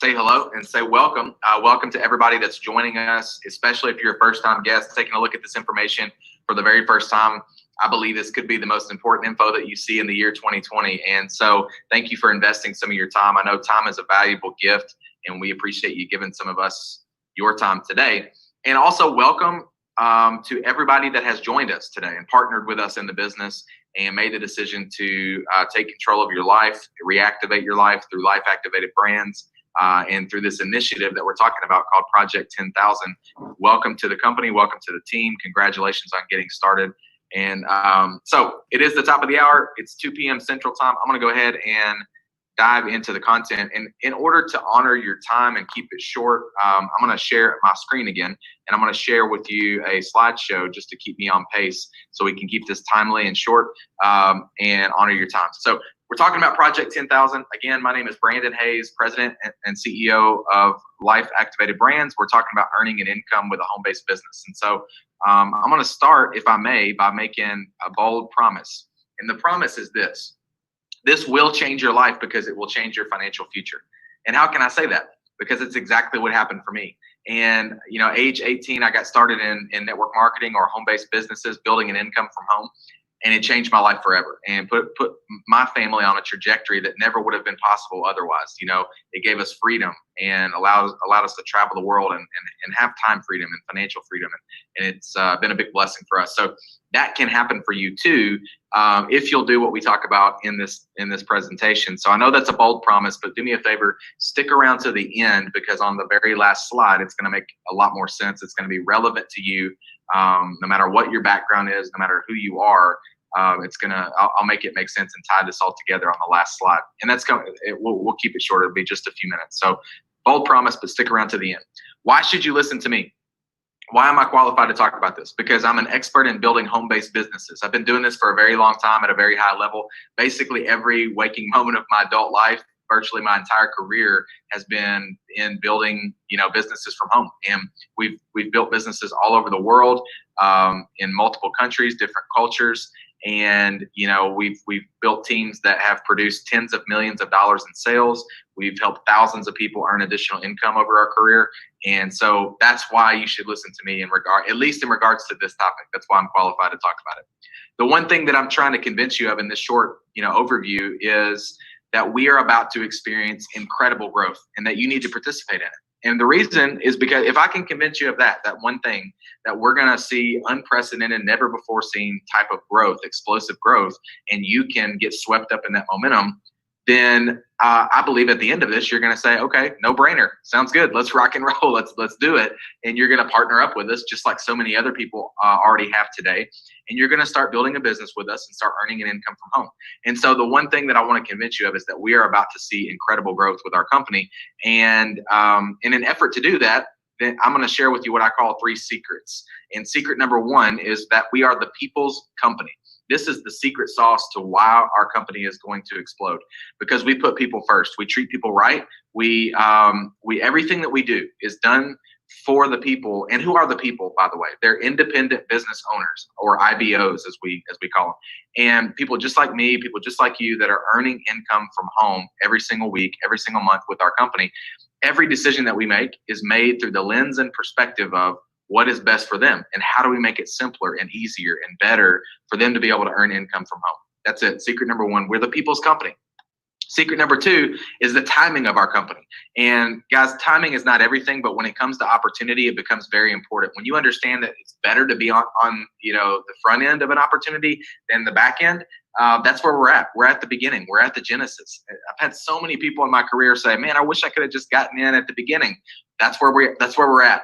say hello and say welcome. Welcome to everybody that's joining us, especially if you're a first-time guest taking a look at this information for the very first time. I believe this could be the most important info that you see in the year 2020. And so thank you for investing some of your time. I know time is a valuable gift, and we appreciate you giving some of us your time today. And also welcome to everybody that has joined us today and partnered with us in the business and made the decision to take control of your life, reactivate your life through Life Activated Brands. And through this initiative that we're talking about called Project 10,000. Welcome to the company. Welcome to the team. Congratulations on getting started. And so it is the top of the hour. It's 2 p.m. Central Time. I'm going to go ahead and dive into the content. And in order to honor your time and keep it short, I'm going to share my screen again. And I'm going to share with you a slideshow just to keep me on pace so we can keep this timely and short and honor your time. So we're talking about Project 10,000. Again, my name is Brandon Hayes, President and CEO of Life Activated Brands. We're talking about earning an income with a home-based business. And so I'm going to start, if I may, by making a bold promise. And the promise is this. This will change your life because it will change your financial future. And how can I say that? Because it's exactly what happened for me. And, age 18, I got started in network marketing or home-based businesses, building an income from home. And it changed my life forever and put my family on a trajectory that never would have been possible otherwise. It gave us freedom and allowed us to travel the world and have time freedom and financial freedom. And it's been a big blessing for us. So that can happen for you too, if you'll do what we talk about in this presentation. So I know that's a bold promise, but do me a favor, stick around to the end, because on the very last slide, it's going to make a lot more sense. It's going to be relevant to you, no matter what your background is, no matter who you are. I'll make it make sense and tie this all together on the last slide. And we'll keep it short. It'll be just a few minutes. So bold promise, but stick around to the end. Why should you listen to me? Why am I qualified to talk about this? Because I'm an expert in building home-based businesses. I've been doing this for a very long time at a very high level. Basically every waking moment of my adult life, virtually my entire career, has been in building, businesses from home. And we've built businesses all over the world, in multiple countries, different cultures. And, we've built teams that have produced tens of millions of dollars in sales. We've helped thousands of people earn additional income over our career. And so that's why you should listen to me at least in regards to this topic. That's why I'm qualified to talk about it. The one thing that I'm trying to convince you of in this short, overview is that we are about to experience incredible growth and that you need to participate in it. And the reason is because if I can convince you of that one thing, that we're going to see unprecedented, never before seen type of growth, explosive growth, and you can get swept up in that momentum, then I believe at the end of this, you're going to say, okay, no brainer. Sounds good. Let's rock and roll. Let's do it. And you're going to partner up with us just like so many other people already have today. And you're going to start building a business with us and start earning an income from home. And so the one thing that I want to convince you of is that we are about to see incredible growth with our company. And in an effort to do that, then I'm going to share with you what I call 3 secrets. And secret number 1 is that we are the people's company. This is the secret sauce to why our company is going to explode, because we put people first. We treat people right. We everything that we do is done for the people. And who are the people, by the way? They're independent business owners, or IBOs as we call them. And people just like me, people just like you that are earning income from home every single week, every single month with our company. Every decision that we make is made through the lens and perspective of what is best for them and how do we make it simpler and easier and better for them to be able to earn income from home. That's it. Secret number 1, we're the people's company. Secret number 2 is the timing of our company. And guys, timing is not everything, but when it comes to opportunity, it becomes very important. When you understand that it's better to be on the front end of an opportunity than the back end, that's where we're at. We're at the beginning. We're at the genesis. I've had so many people in my career say, man, I wish I could have just gotten in at the beginning. That's where we're at.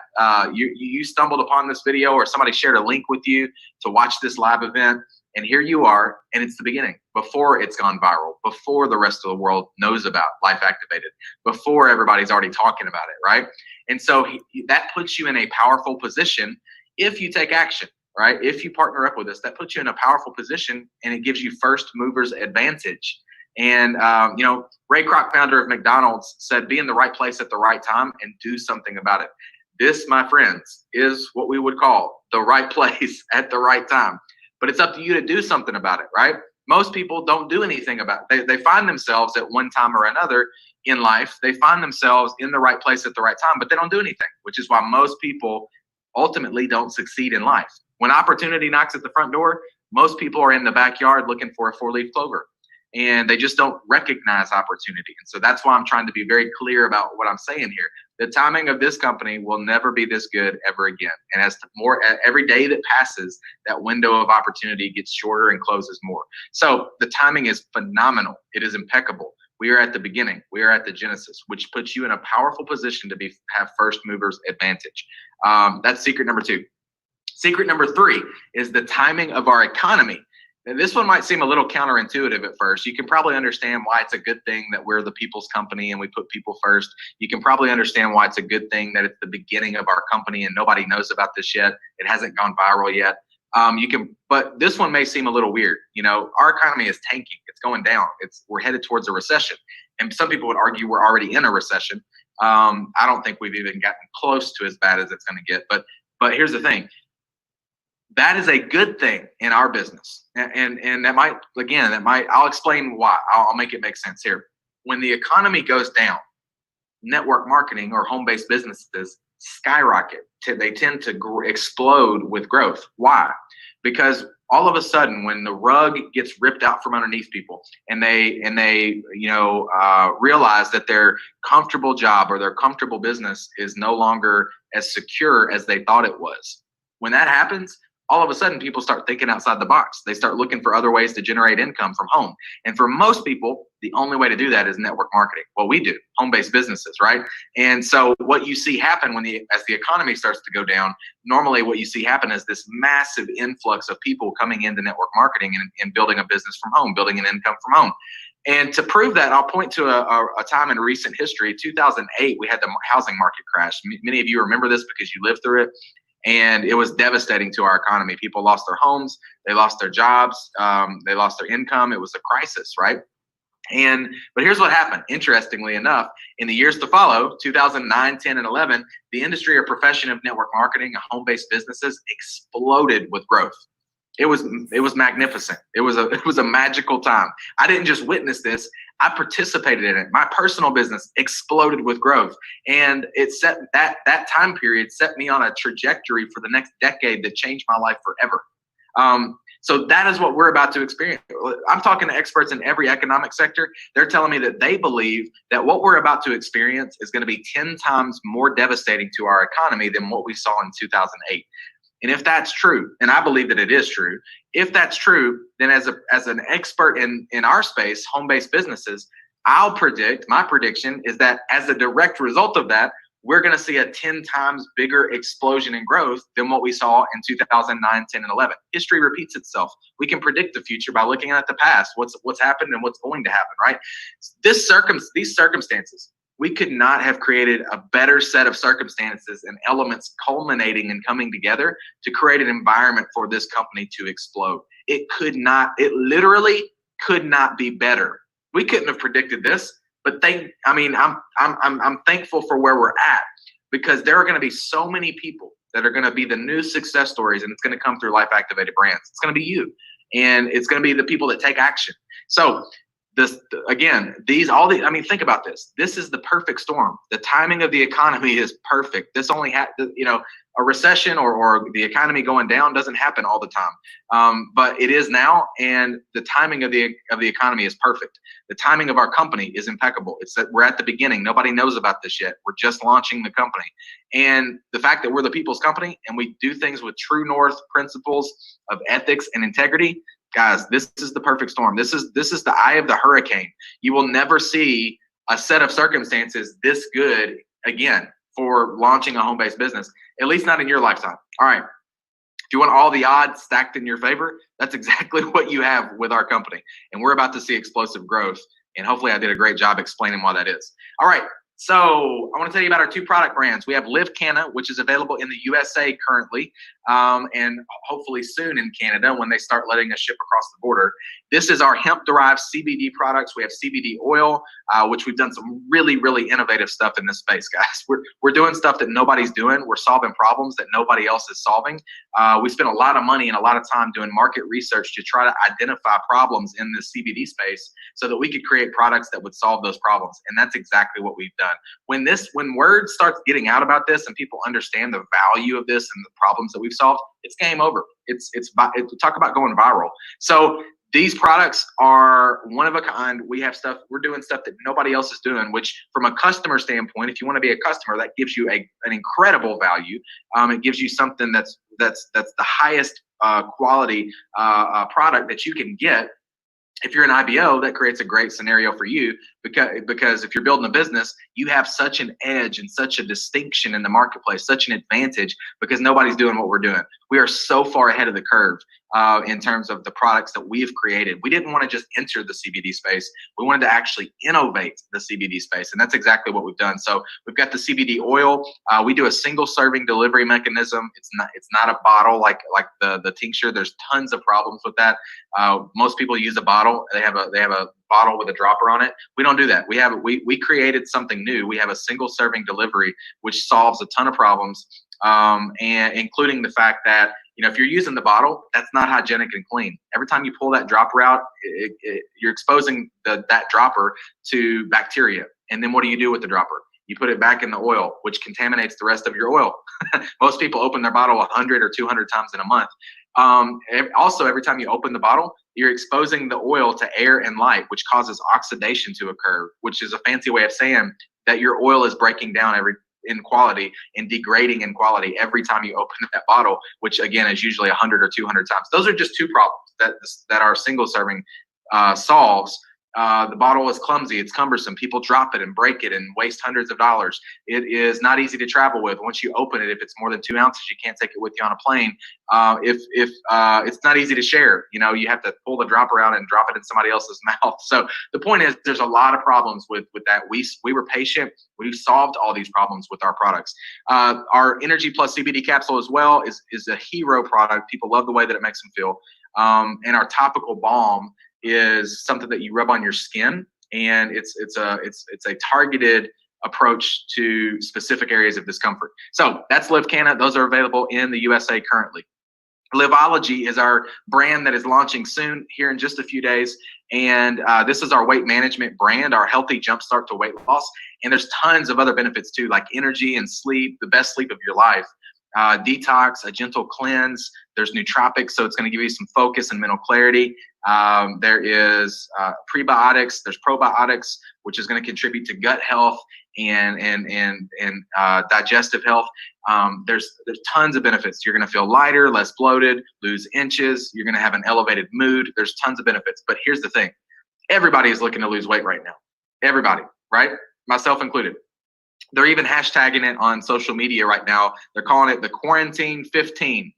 You stumbled upon this video, or somebody shared a link with you to watch this live event. And here you are, and it's the beginning, before it's gone viral, before the rest of the world knows about Life Activated, before everybody's already talking about it, right? And so that puts you in a powerful position if you take action, right? If you partner up with us, that puts you in a powerful position, and it gives you first movers advantage. And, Ray Kroc, founder of McDonald's, said, be in the right place at the right time and do something about it. This, my friends, is what we would call the right place at the right time. But it's up to you to do something about it, right? Most people don't do anything about it. They find themselves at one time or another in life, they find themselves in the right place at the right time, but they don't do anything, which is why most people ultimately don't succeed in life. When opportunity knocks at the front door, most people are in the backyard looking for a four-leaf clover, and they just don't recognize opportunity. And so that's why I'm trying to be very clear about what I'm saying here. The timing of this company will never be this good ever again. And as more every day that passes, that window of opportunity gets shorter and closes more. So the timing is phenomenal. It is impeccable. We are at the beginning. We are at the genesis, which puts you in a powerful position to have first movers advantage. That's secret number 2. Secret number 3 is the timing of our economy. And this one might seem a little counterintuitive at first. You can probably understand why it's a good thing that we're the people's company and we put people first. You can probably understand why it's a good thing that it's the beginning of our company and nobody knows about this yet. It hasn't gone viral yet. But this one may seem a little weird. Our economy is tanking. It's going down. We're headed towards a recession. And some people would argue we're already in a recession. I don't think we've even gotten close to as bad as it's going to get. But here's the thing. That is a good thing in our business. And I'll explain why. I'll make it make sense here. When the economy goes down, network marketing or home-based businesses skyrocket. They tend to explode with growth. Why? Because all of a sudden, when the rug gets ripped out from underneath people, and they realize that their comfortable job or their comfortable business is no longer as secure as they thought it was. When that happens, all of a sudden people start thinking outside the box. They start looking for other ways to generate income from home. And for most people, the only way to do that is network marketing. Well, we do home-based businesses, right? And so what you see happen as the economy starts to go down, normally what you see happen is this massive influx of people coming into network marketing and building a business from home, building an income from home. And to prove that, I'll point to a time in recent history. 2008, we had the housing market crash. Many of you remember this because you lived through it. And it was devastating to our economy. People lost their homes, they lost their jobs, they lost their income. It was a crisis, right? But here's what happened. Interestingly enough, in the years to follow, 2009, 10, and 11, the industry or profession of network marketing and home-based businesses exploded with growth. It was magnificent. It was a magical time. I didn't just witness this. I participated in it. My personal business exploded with growth, and it set that time period set me on a trajectory for the next decade that changed my life forever. So that is what we're about to experience. I'm talking to experts in every economic sector. They're telling me that they believe that what we're about to experience is going to be 10 times more devastating to our economy than what we saw in 2008. And if that's true, and I believe that it is true, if that's true, then as an expert in our space, home-based businesses, my prediction is that as a direct result of that, we're going to see a 10 times bigger explosion in growth than what we saw in 2009, 10, and 11. History repeats itself. We can predict the future by looking at the past, what's happened and what's going to happen, right? These circumstances, we could not have created a better set of circumstances and elements culminating and coming together to create an environment for this company to explode. It literally could not be better. We couldn't have predicted this, but I'm thankful for where we're at, because there are going to be so many people that are going to be the new success stories, and it's going to come through Life Activated Brands. It's going to be you, and it's going to be the people that take action. So think about this. This is the perfect storm. The timing of the economy is perfect. This only a recession or the economy going down doesn't happen all the time. But it is now, and the timing of the economy is perfect. The timing of our company is impeccable. It's that we're at the beginning. Nobody knows about this yet. We're just launching the company. And the fact that we're the people's company and we do things with true north principles of ethics and integrity, guys, this is the perfect storm. This is the eye of the hurricane. You will never see a set of circumstances this good again for launching a home-based business, at least not in your lifetime. All right. If you want all the odds stacked in your favor, that's exactly what you have with our company. And we're about to see explosive growth. And hopefully I did a great job explaining why that is. All right. So I want to tell you about our 2 product brands. We have Live Canna, which is available in the USA currently. and hopefully soon in Canada when they start letting us ship across the border. This is our hemp-derived CBD products. We have CBD oil, which we've done some really, really innovative stuff in this space, guys. We're doing stuff that nobody's doing. We're solving problems that nobody else is solving. We spent a lot of money and a lot of time doing market research to try to identify problems in the CBD space so that we could create products that would solve those problems. And that's exactly what we've done. When word starts getting out about this and people understand the value of this and the problems that we've solved, it's game over. It's talk about going viral. So these products are one of a kind. We're doing stuff that nobody else is doing, which from a customer standpoint, if you want to be a customer, that gives you an incredible value. It gives you something that's the highest quality product that you can get. If you're an IBO, that creates a great scenario for you because if you're building a business, you have such an edge and such a distinction in the marketplace, such an advantage because nobody's doing what we're doing. We are so far ahead of the curve in terms of the products that we've created. We didn't want to just enter the CBD space. We wanted to actually innovate the CBD space, and that's exactly what we've done. So we've got the CBD oil. We do a single serving delivery mechanism. It's not a bottle like the tincture. There's tons of problems with that. Most people use a bottle. They have a bottle with a dropper on it. We don't do that. We created something new. We have a single serving delivery, which solves a ton of problems, and including the fact that, if you're using the bottle, that's not hygienic and clean. Every time you pull that dropper out, you're exposing that dropper to bacteria. And then what do you do with the dropper? You put it back in the oil, which contaminates the rest of your oil. Most people open their bottle 100 or 200 times in a month. Also, every time you open the bottle, you're exposing the oil to air and light, which causes oxidation to occur, which is a fancy way of saying that your oil is breaking down in quality and degrading in quality every time you open that bottle, which again is usually 100 or 200 times. Those are just two problems that our single serving solves. The bottle is clumsy, it's cumbersome. People drop it and break it and waste hundreds of dollars. It is not easy to travel with. Once you open it, if it's more than 2 ounces, you can't take it with you on a plane. If it's not easy to share, you have to pull the dropper out and drop it in somebody else's mouth. So the point is, there's a lot of problems with that. We were patient. We've solved all these problems with our products. Our Energy Plus CBD capsule as well is a hero product. People love the way that it makes them feel. And our topical balm is something that you rub on your skin, and it's a targeted approach to specific areas of discomfort. So that's LiveCanna. Those are available in the USA currently. Liveology is our brand that is launching soon here in just a few days. And this is our weight management brand, our healthy jumpstart to weight loss. And there's tons of other benefits too, like energy and sleep, the best sleep of your life. Detox, a gentle cleanse. There's nootropics, so it's going to give you some focus and mental clarity. There is prebiotics. There's probiotics, which is going to contribute to gut health and digestive health. There's tons of benefits. You're going to feel lighter, less bloated, lose inches. You're going to have an elevated mood. There's tons of benefits. But here's the thing: everybody is looking to lose weight right now. Everybody, right? Myself included. They're even hashtagging it on social media right now. They're calling it the Quarantine 15,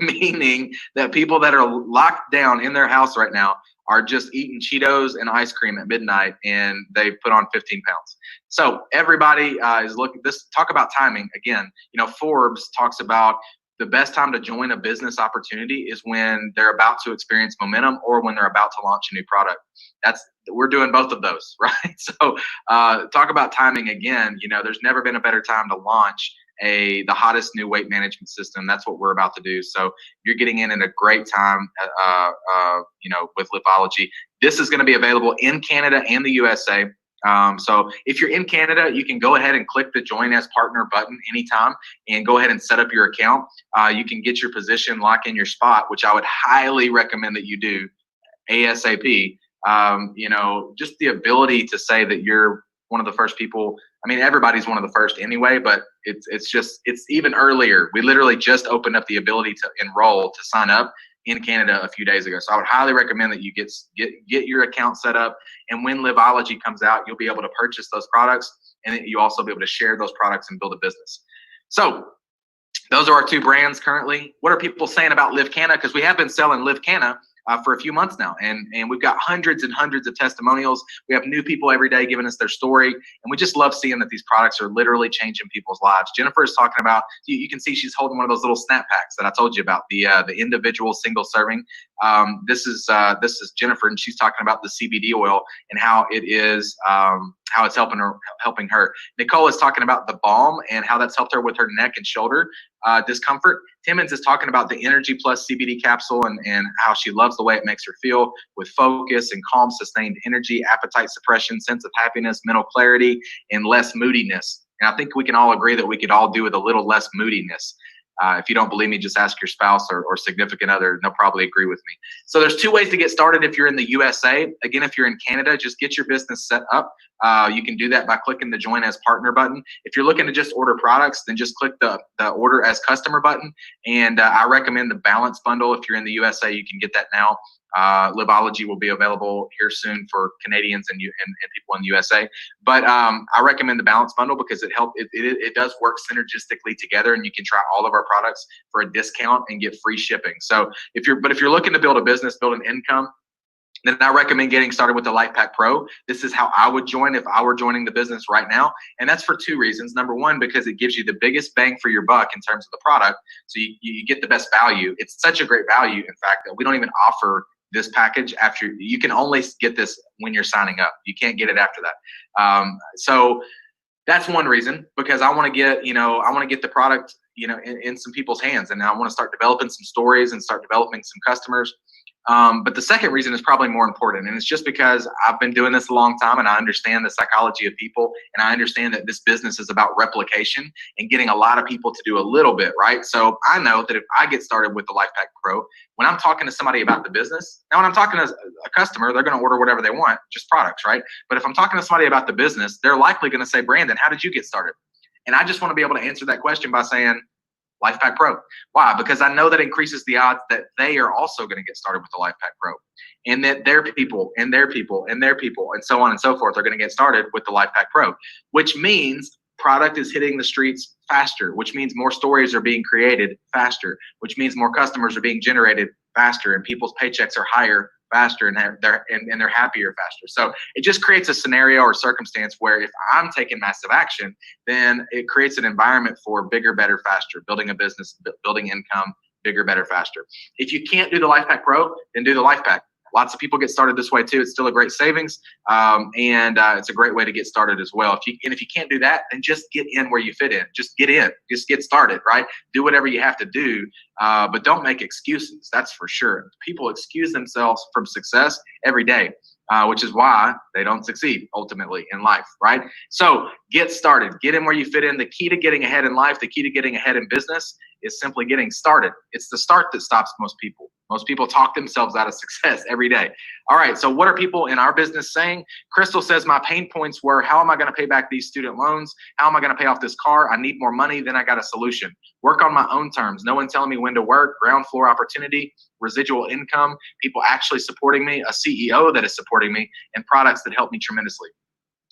meaning that people that are locked down in their house right now are just eating Cheetos and ice cream at midnight, and they put on 15 pounds. So everybody is looking. Talk about timing again. Forbes talks about the best time to join a business opportunity is when they're about to experience momentum or when they're about to launch a new product. We're doing both of those, right? So talk about timing again. There's never been a better time to launch the hottest new weight management system. That's what we're about to do. So you're getting in at a great time, with Liveology. This is going to be available in Canada and the USA. So if you're in Canada, you can go ahead and click the Join as Partner button anytime and go ahead and set up your account. You can get your position, lock in your spot, which I would highly recommend that you do ASAP. Just the ability to say that you're one of the first people. I mean, everybody's one of the first anyway, but it's even earlier. We literally just opened up the ability to enroll, to sign up in Canada a few days ago. So I would highly recommend that you get your account set up. And when Liveology comes out, you'll be able to purchase those products, and you also be able to share those products and build a business. So those are our two brands currently. What are people saying about LiveCanna? Because we have been selling LiveCanna for a few months now. And we've got hundreds and hundreds of testimonials. We have new people every day giving us their story. And we just love seeing that these products are literally changing people's lives. Jennifer is talking about, you can see she's holding one of those little snap packs that I told you about, the individual single serving. This is Jennifer, and she's talking about the CBD oil and how it is, how it's helping her. Nicole is talking about the balm and how that's helped her with her neck and shoulder discomfort. Timmons is talking about the Energy Plus CBD capsule and how she loves the way it makes her feel with focus and calm, sustained energy, appetite suppression, sense of happiness, mental clarity, and less moodiness. And I think we can all agree that we could all do with a little less moodiness. If you don't believe me, just ask your spouse or significant other. They'll probably agree with me. So there's two ways to get started if you're in the USA. Again, if you're in Canada, just get your business set up. You can do that by clicking the Join as Partner button. If you're looking to just order products, then just click the Order as Customer button. And I recommend the Balance Bundle. If you're in the USA, you can get that now. Livology will be available here soon for Canadians and people in the USA. But I recommend the Balance Bundle because it does work synergistically together, and you can try all of our products for a discount and get free shipping. So if you're looking to build a business, build an income, then I recommend getting started with the LifePak Pro. This is how I would join if I were joining the business right now. And that's for two reasons. Number one, because it gives you the biggest bang for your buck in terms of the product. So you get the best value. It's such a great value, in fact, that we don't even offer this package after. You can only get this when you're signing up. You can't get it after that. So that's one reason, because I want to get the product, in some people's hands, and I want to start developing some stories and start developing some customers. But the second reason is probably more important, and it's just because I've been doing this a long time, and I understand the psychology of people, and I understand that this business is about replication and getting a lot of people to do a little bit, right? So I know that if I get started with the LifePak Pro, when I'm talking to somebody about the business, now when I'm talking to a customer, they're going to order whatever they want, just products, right? But if I'm talking to somebody about the business, they're likely going to say, Brandon, how did you get started? And I just want to be able to answer that question by saying, LifePak Pro. Why? Because I know that increases the odds that they are also going to get started with the LifePak Pro, and that their people and their people and their people and so on and so forth are going to get started with the LifePak Pro, which means product is hitting the streets faster, which means more stories are being created faster, which means more customers are being generated faster, and people's paychecks are higher faster, and they're happier faster. So it just creates a scenario or circumstance where if I'm taking massive action, then it creates an environment for bigger, better, faster, building a business, building income, bigger, better, faster. If you can't do the LifePak Pro, then do the LifePak. Lots of people get started this way too. It's still a great savings, and it's a great way to get started as well. If you can't do that, then just get in where you fit in. Just get in. Just get started, right? Do whatever you have to do, but don't make excuses. That's for sure. People excuse themselves from success every day, which is why they don't succeed ultimately in life, right? So get started. Get in where you fit in. The key to getting ahead in life, the key to getting ahead in business is simply getting started. It's the start that stops most people. Most people talk themselves out of success every day. All right, so what are people in our business saying? Crystal says, my pain points were, how am I gonna pay back these student loans? How am I gonna pay off this car? I need more money, then I got a solution. Work on my own terms. No one telling me when to work, ground floor opportunity, residual income, people actually supporting me, a CEO that is supporting me, and products that help me tremendously.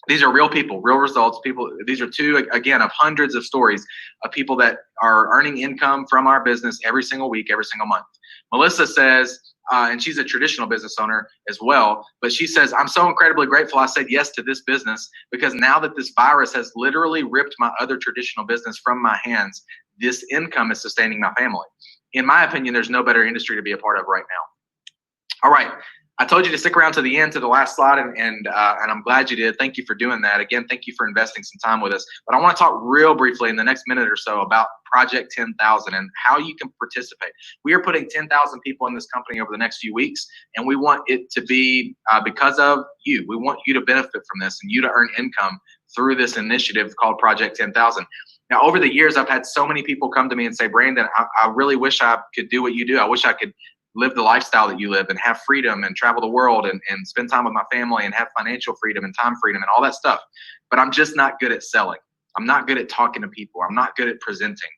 These are real people, real results. These are two, again, of hundreds of stories of people that are earning income from our business every single week, every single month. Melissa says, and she's a traditional business owner as well, but she says, I'm so incredibly grateful I said yes to this business, because now that this virus has literally ripped my other traditional business from my hands, this income is sustaining my family. In my opinion, there's no better industry to be a part of right now. All right. I told you to stick around to the end, to the last slide, and I'm glad you did. Thank you for doing that. Again, thank you for investing some time with us. But I want to talk real briefly in the next minute or so about Project 10,000 and how you can participate. We are putting 10,000 people in this company over the next few weeks, and we want it to be because of you. We want you to benefit from this and you to earn income through this initiative called Project 10,000. Now, over the years, I've had so many people come to me and say, Brandon, I really wish I could do what you do. I wish I could live the lifestyle that you live and have freedom and travel the world and spend time with my family and have financial freedom and time freedom and all that stuff. But I'm just not good at selling. I'm not good at talking to people. I'm not good at presenting.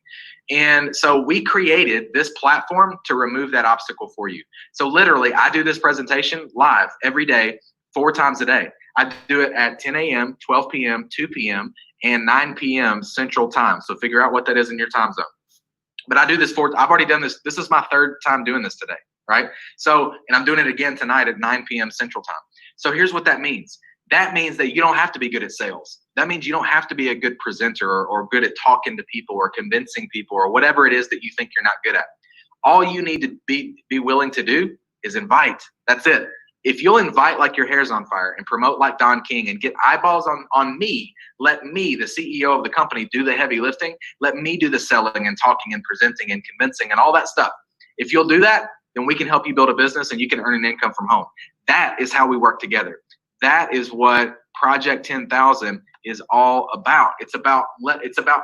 And so we created this platform to remove that obstacle for you. So literally, I do this presentation live every day, 4 times a day. I do it at 10 a.m., 12 p.m., 2 p.m., and 9 p.m. Central Time. So figure out what that is in your time zone. But I do this I've already done this. This is my 3rd time doing this today. right? So, and I'm doing it again tonight at 9 p.m. Central Time. So here's what that means. That means that you don't have to be good at sales. That means you don't have to be a good presenter or good at talking to people or convincing people or whatever it is that you think you're not good at. All you need to be willing to do is invite. That's it. If you'll invite like your hair's on fire and promote like Don King and get eyeballs on me, let me, the CEO of the company, do the heavy lifting. Let me do the selling and talking and presenting and convincing and all that stuff. If you'll do that, then we can help you build a business and you can earn an income from home. That is how we work together. That is what Project 10,000 is all about. It's about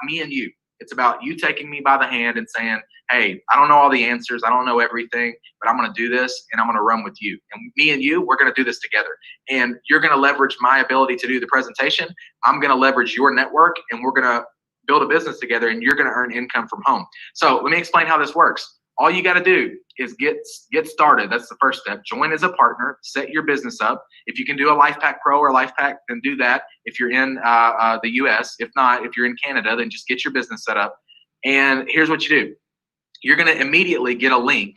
me and you. It's about you taking me by the hand and saying, hey, I don't know all the answers. I don't know everything, but I'm going to do this and I'm going to run with you. And me and you, we're going to do this together. And you're going to leverage my ability to do the presentation. I'm going to leverage your network and we're going to build a business together and you're going to earn income from home. So let me explain how this works. All you got to do is get started. That's the first step. Join as a partner, set your business up. If you can do a LifePack Pro or LifePack, then do that. If you're in the US, if not, if you're in Canada, then just get your business set up. And here's what you do. You're going to immediately get a link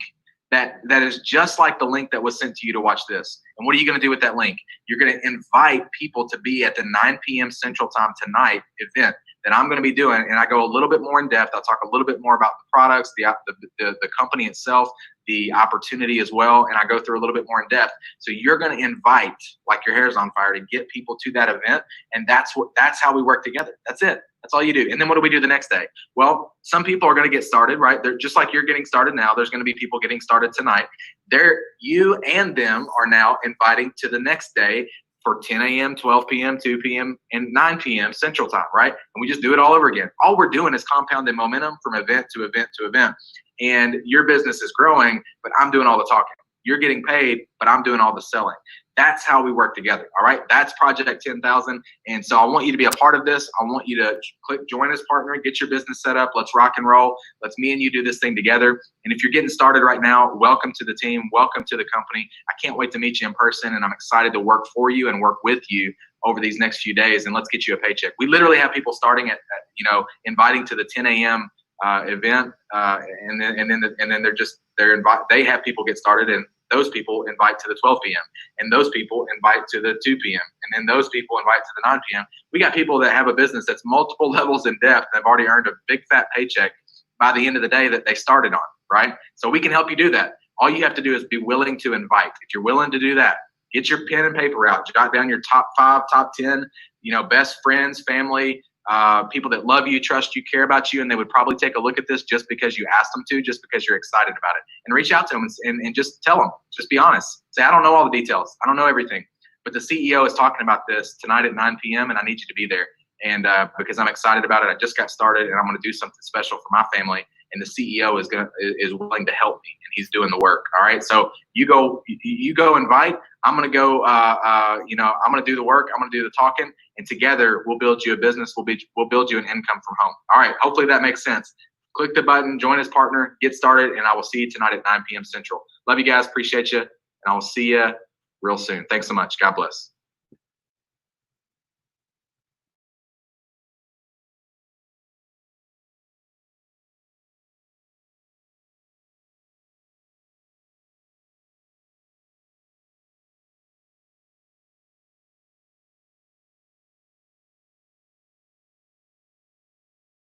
that is just like the link that was sent to you to watch this. And what are you going to do with that link? You're going to invite people to be at the 9 p.m. Central Time tonight event that I'm going to be doing, and I go a little bit more in depth. I'll talk a little bit more about the products, the company itself, the opportunity as well, and I go through a little bit more in depth. So you're going to invite like your hair's on fire to get people to that event, and that's how we work together. That's it. That's all you do. And then what do we do the next day? Well, some people are going to get started, right? They're just like you're getting started now. There's going to be people getting started tonight. You and them are now inviting to the next day for 10 a.m., 12 p.m., 2 p.m., and 9 p.m. Central Time, right? And we just do it all over again. All we're doing is compounding momentum from event to event to event. And your business is growing, but I'm doing all the talking. You're getting paid, but I'm doing all the selling. That's how we work together, all right? That's Project 10,000. And so I want you to be a part of this. I want you to click join as partner, get your business set up. Let's rock and roll. Let's me and you do this thing together. And if you're getting started right now, welcome to the team. Welcome to the company. I can't wait to meet you in person, and I'm excited to work for you and work with you over these next few days. And let's get you a paycheck. We literally have people starting at inviting to the 10 a.m. Event, and then they have people get started, and those people invite to the 12 p.m. and those people invite to the 2 p.m. and then those people invite to the 9 p.m. We got people that have a business that's multiple levels in depth. They've already earned a big fat paycheck by the end of the day that they started on, right? So we can help you do that. All you have to do is be willing to invite. If you're willing to do that, get your pen and paper out, jot down your top 5, top 10, best friends, family, people that love you, trust you, care about you, and they would probably take a look at this just because you asked them to, just because you're excited about it. And reach out to them and just tell them, just be honest. Say, I don't know all the details. I don't know everything. But the CEO is talking about this tonight at 9 p.m. and I need you to be there. And because I'm excited about it, I just got started and I'm going to do something special for my family. And the CEO is willing to help me, and he's doing the work. All right. So you go invite. I'm going to go. I'm going to do the work. I'm going to do the talking, and together we'll build you a business. We'll build you an income from home. All right. Hopefully that makes sense. Click the button, join as partner, get started, and I will see you tonight at 9 p.m. Central. Love you guys. Appreciate you, and I will see you real soon. Thanks so much. God bless.